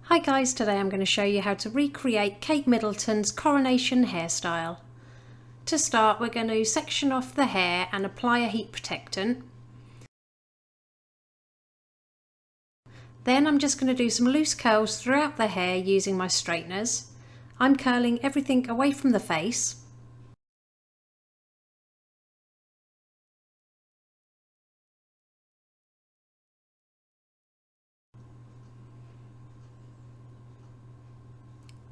Hi guys, today I'm going to show you how to recreate Kate Middleton's coronation hairstyle. To start, we're going to section off the hair and apply a heat protectant. Then I'm just going to do some loose curls throughout the hair using my straighteners. I'm curling everything away from the face.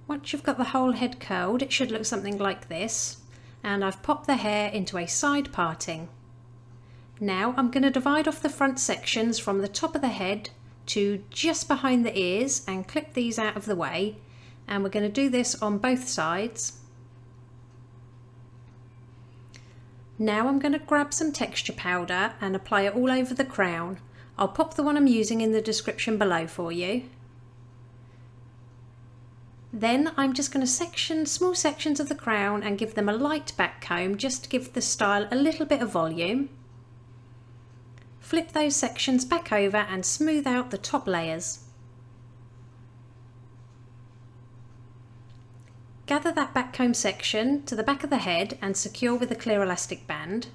Once you've got the whole head curled, it should look something like this, and I've popped the hair into a side parting. Now I'm going to divide off the front sections from the top of the head to just behind the ears and clip these out of the way, and we're going to do this on both sides. Now I'm going to grab some texture powder and apply it all over the crown. I'll pop the one I'm using in the description below for you. Then I'm just going to section small sections of the crown and give them a light back comb just to give the style a little bit of volume. Flip those sections back over and smooth out the top layers. Gather that back comb section to the back of the head and secure with a clear elastic band.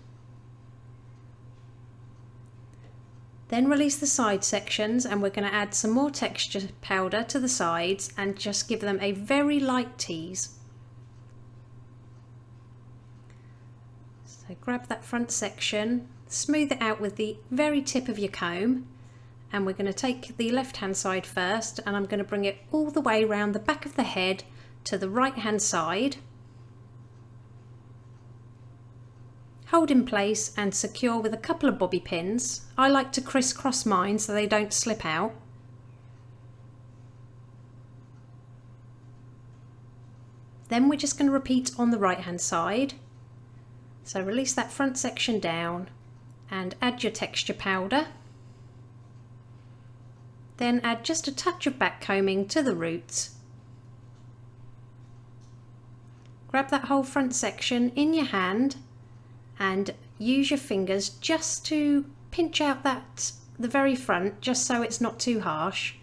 Then release the side sections, and we're going to add some more texture powder to the sides and just give them a very light tease. So grab that front section, smooth it out with the very tip of your comb, and we're going to take the left hand side first, and I'm going to bring it all the way around the back of the head to the right hand side. Hold in place and secure with a couple of bobby pins. I like to crisscross mine so they don't slip out. Then we're just going to repeat on the right hand side. So release that front section down and add your texture powder. Then add just a touch of back combing to the roots. Grab that whole front section in your hand and use your fingers just to pinch out the very front, just so it's not too harsh.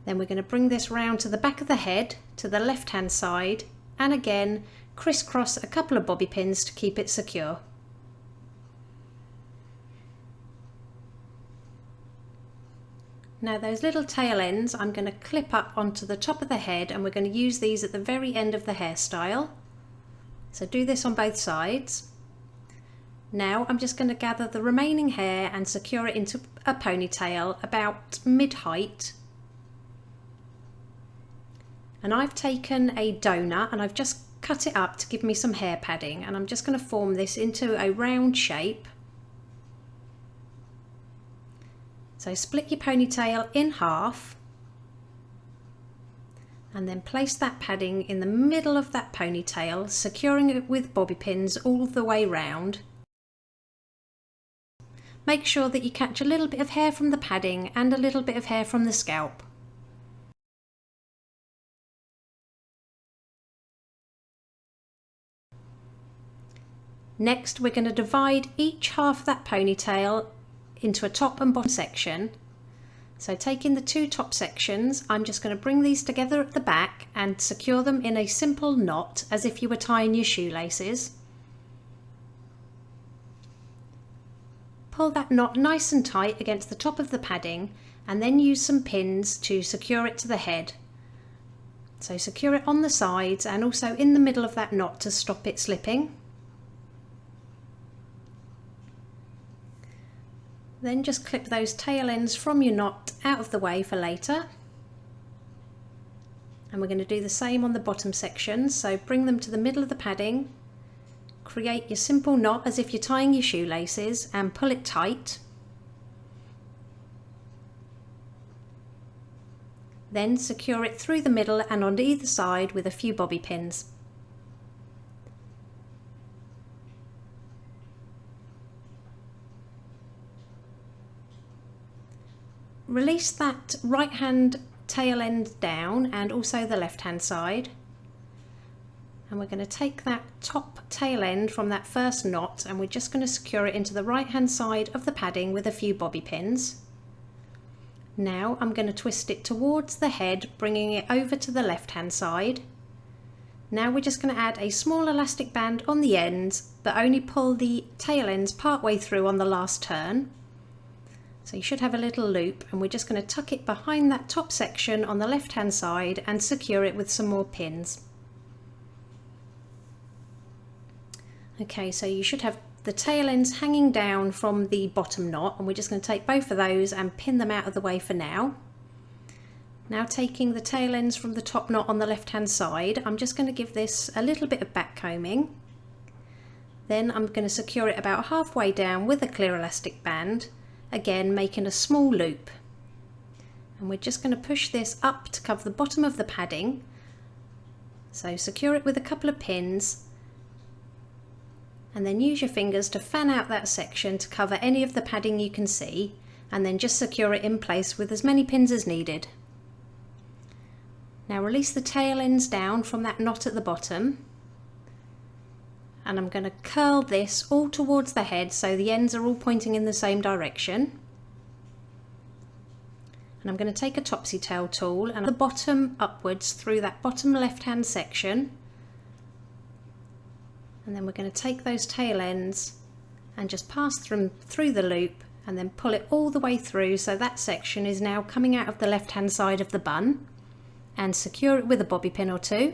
Then we're going to bring this round to the back of the head to the left hand side, and again crisscross a couple of bobby pins to keep it secure. Now those little tail ends I'm going to clip up onto the top of the head, and we're going to use these at the very end of the hairstyle. So do this on both sides. Now I'm just going to gather the remaining hair and secure it into a ponytail about mid-height. And I've taken a donut and I've just cut it up to give me some hair padding, and I'm just going to form this into a round shape. So split your ponytail in half, and then place that padding in the middle of that ponytail, securing it with bobby pins all the way round. Make sure that you catch a little bit of hair from the padding and a little bit of hair from the scalp. Next, we're going to divide each half of that ponytail into a top and bottom section. So taking the two top sections, I'm just going to bring these together at the back and secure them in a simple knot as if you were tying your shoelaces. Pull that knot nice and tight against the top of the padding, and then use some pins to secure it to the head. So secure it on the sides and also in the middle of that knot to stop it slipping. Then just clip those tail ends from your knot out of the way for later. And we're going to do the same on the bottom section, so bring them to the middle of the padding, create your simple knot as if you're tying your shoelaces, and pull it tight. Then secure it through the middle and on either side with a few bobby pins. Release that right hand tail end down and also the left hand side, and we're going to take that top tail end from that first knot and we're just going to secure it into the right hand side of the padding with a few bobby pins. Now I'm going to twist it towards the head, bringing it over to the left hand side. Now we're just going to add a small elastic band on the ends, but only pull the tail ends part way through on the last turn. So you should have a little loop, and we're just going to tuck it behind that top section on the left hand side and secure it with some more pins. Okay, so you should have the tail ends hanging down from the bottom knot, and we're just going to take both of those and pin them out of the way for now. Now taking the tail ends from the top knot on the left hand side, I'm just going to give this a little bit of back combing. Then I'm going to secure it about halfway down with a clear elastic band, again making a small loop. And we're just going to push this up to cover the bottom of the padding. So secure it with a couple of pins, and then use your fingers to fan out that section to cover any of the padding you can see, and then just secure it in place with as many pins as needed. Now release the tail ends down from that knot at the bottom, and I'm going to curl this all towards the head so the ends are all pointing in the same direction. And I'm going to take a topsy tail tool and the bottom upwards through that bottom left hand section, and then we're going to take those tail ends and just pass them through the loop and then pull it all the way through, so that section is now coming out of the left hand side of the bun, and secure it with a bobby pin or two.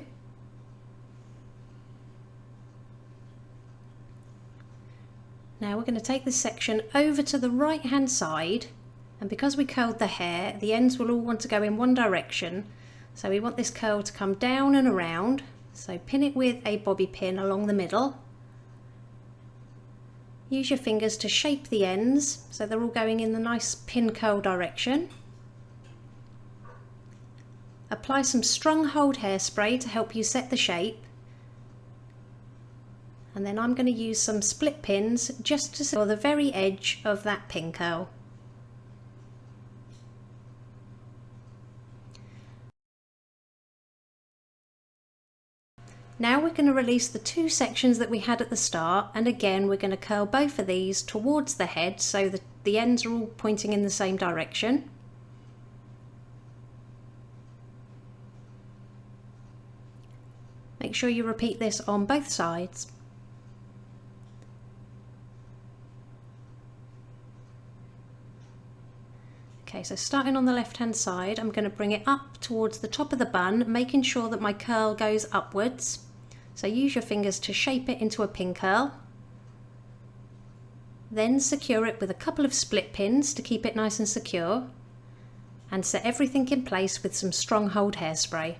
Now we're going to take this section over to the right hand side, and because we curled the hair, the ends will all want to go in one direction, so we want this curl to come down and around, so pin it with a bobby pin along the middle. Use your fingers to shape the ends so they're all going in the nice pin curl direction. Apply some strong hold hairspray to help you set the shape, and then I'm going to use some split pins just to secure the very edge of that pin curl. Now we're going to release the two sections that we had at the start, and again we're going to curl both of these towards the head so that the ends are all pointing in the same direction. Make sure you repeat this on both sides. Okay, so starting on the left hand side, I'm going to bring it up towards the top of the bun, making sure that my curl goes upwards. So use your fingers to shape it into a pin curl. Then secure it with a couple of split pins to keep it nice and secure, and set everything in place with some strong hold hairspray.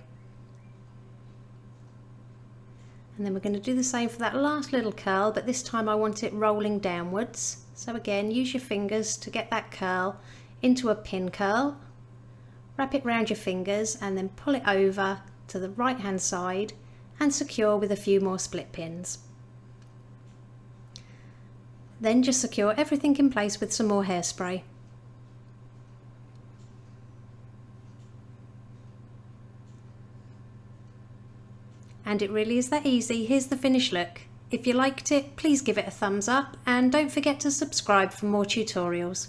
And then we're going to do the same for that last little curl, but this time I want it rolling downwards. So again, use your fingers to get that curl into a pin curl, wrap it round your fingers and then pull it over to the right hand side and secure with a few more split pins. Then just secure everything in place with some more hairspray. And it really is that easy. Here's the finished look. If you liked it, please give it a thumbs up and don't forget to subscribe for more tutorials.